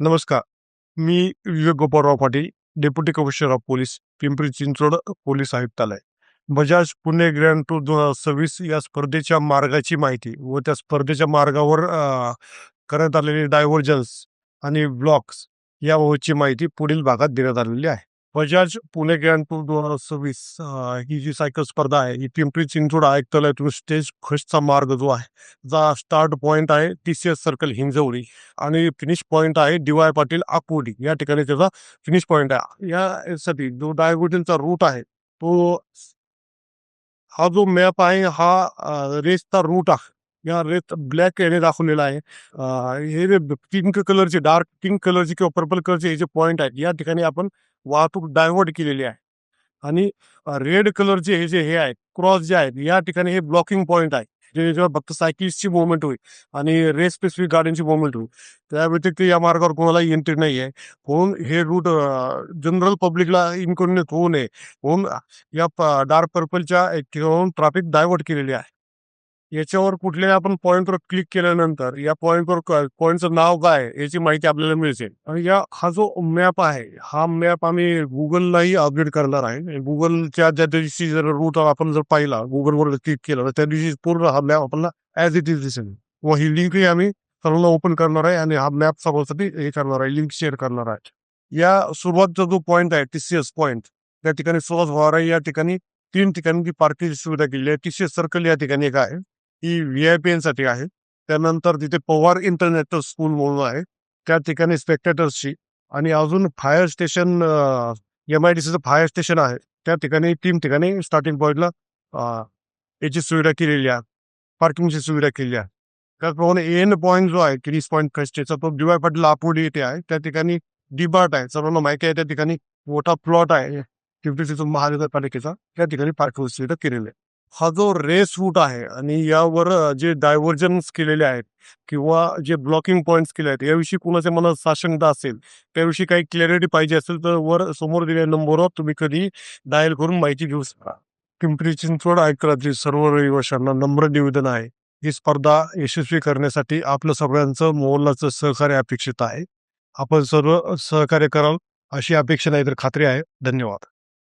नमस्कार. मी Vivek Gopalrao Patil, deputy commissioner of police, Pimpri Chinchwad police आयुक्तालय. बजाज पुणे ग्रँड टूर 2026 या स्पर्धेच्या मार्गाची माहिती व त्या स्पर्धेच्या मार्गावर करण्यात आलेले डायव्हर्जन्स आणि ब्लॉक्स याबाबतची माहिती पुढील भागात देण्यात आलेली आहे. बजाज पुणे ग्रँड टूर 2026 ही जी सायकल स्पर्धा आहे ही पिंपरी चिंचवड आयुक्तालयातून स्टेज फर्स्टचा मार्ग जो आहे, जा स्टार्ट पॉइंट आहे TCS सर्कल हिंजवडी आणि फिनिश पॉइंट आहे DY पाटील आकुर्डी या ठिकाणी त्याचा फिनिश पॉइंट आहे. यासाठी जो डायव्हर्जनचा रूट आहे तो हा जो मॅप आहे हा रेसचा रूट आहे. या रेस ब्लॅक याने दाखवलेला आहे. हे जे पिंक कलरचे, डार्क पिंक कलरचे किंवा पर्पल कलरचे हे जे पॉइंट आहेत या ठिकाणी आपण वाहतूक डायव्हर्ट केलेली आहे. आणि रेड कलरचे हे जे हे आहेत क्रॉस जे आहेत या ठिकाणी हे ब्लॉकिंग पॉइंट आहे. जेव्हा फक्त सायकलिस्टची मुवमेंट होईल आणि रेस स्पेसिफिक गाड्यांची मुवमेंट होईल. त्या व्यतिरिक्त या मार्गावर कोणालाही एंट्री नाही आहे. म्हणून हे रूट जनरल पब्लिकला इन्कन्व्हिनियंट होऊ नये म्हणून या डार्क पर्पलच्या ठिकाणाहून ट्रॅफिक डायव्हर्ट केलेली आहे. याच्यावर कुठल्याही आपण पॉइंटवर क्लिक केल्यानंतर या पॉइंटवर पॉइंटचं नाव काय आहे याची माहिती आपल्याला मिळते. आणि हा जो मॅप आहे हा मॅप आम्ही गुगललाही अपडेट करणार आहे. गुगलच्या ज्या दिवशी जर रूट आपण जर पाहिला गुगलवर क्लिक केलं तर त्या दिवशी पूर्ण हा मॅप आपल्याला ॲज इट इज दिसेल. व ही लिंकही आम्ही सर्वांना ओपन करणार आहे आणि हा मॅप सर्वांसाठी हे करणार आहे, लिंक शेअर करणार आहे. या सुरुवातचा जो पॉइंट आहे TCS पॉइंट त्या ठिकाणी सुरुवात होणार आहे. या ठिकाणी 3 ठिकाणी पार्किंगची सुविधा केली आहे. TCS सर्कल या ठिकाणी एक आहे, ही VIP साठी आहे. त्यानंतर तिथे पवार इंटरनॅशनल स्कूल म्हणून आहे, त्या ठिकाणी स्पेक्टॅटर्सची आणि अजून फायर स्टेशन MIDCचं फायर स्टेशन आहे. त्या ठिकाणी 3 ठिकाणी स्टार्टिंग पॉइंटला याची सुविधा केलेली आहे, पार्किंगची सुविधा केलेली आहे. त्याचप्रमाणे एंड पॉइंट जो आहे किरीस पॉइंट फर्स्टचा तो DY पाटील आकुर्डी येथे आहे. त्या ठिकाणी डिबार्ट आहे, सर्वांना माहिती आहे. त्या ठिकाणी मोठा प्लॉट आहे पिंपरी चिंचवड महानगरपालिकेचा, त्या ठिकाणी पार्किंग सुविधा केलेली आहे. हा जो रेस रूट आहे आणि यावर जे डायव्हर्जन्स केलेले आहेत किंवा जे ब्लॉकिंग पॉइंट्स केले आहेत याविषयी कुणाच्या मनात साशंकता असेल, त्याविषयी काही क्लॅरिटी पाहिजे असेल तर वर समोर दिलेल्या नंबरवर तुम्ही कधी डायल करून माहिती घेऊ शकता. पिंपरी चिंचवड आयुक्तालयातील सर्व रहिवाशांना नम्र निवेदन आहे, ही स्पर्धा यशस्वी करण्यासाठी आपलं सगळ्यांचं मोलाचं सहकार्य अपेक्षित आहे. आपण सर्व सहकार्य कराल अशी अपेक्षा नाही तर खात्री आहे. धन्यवाद.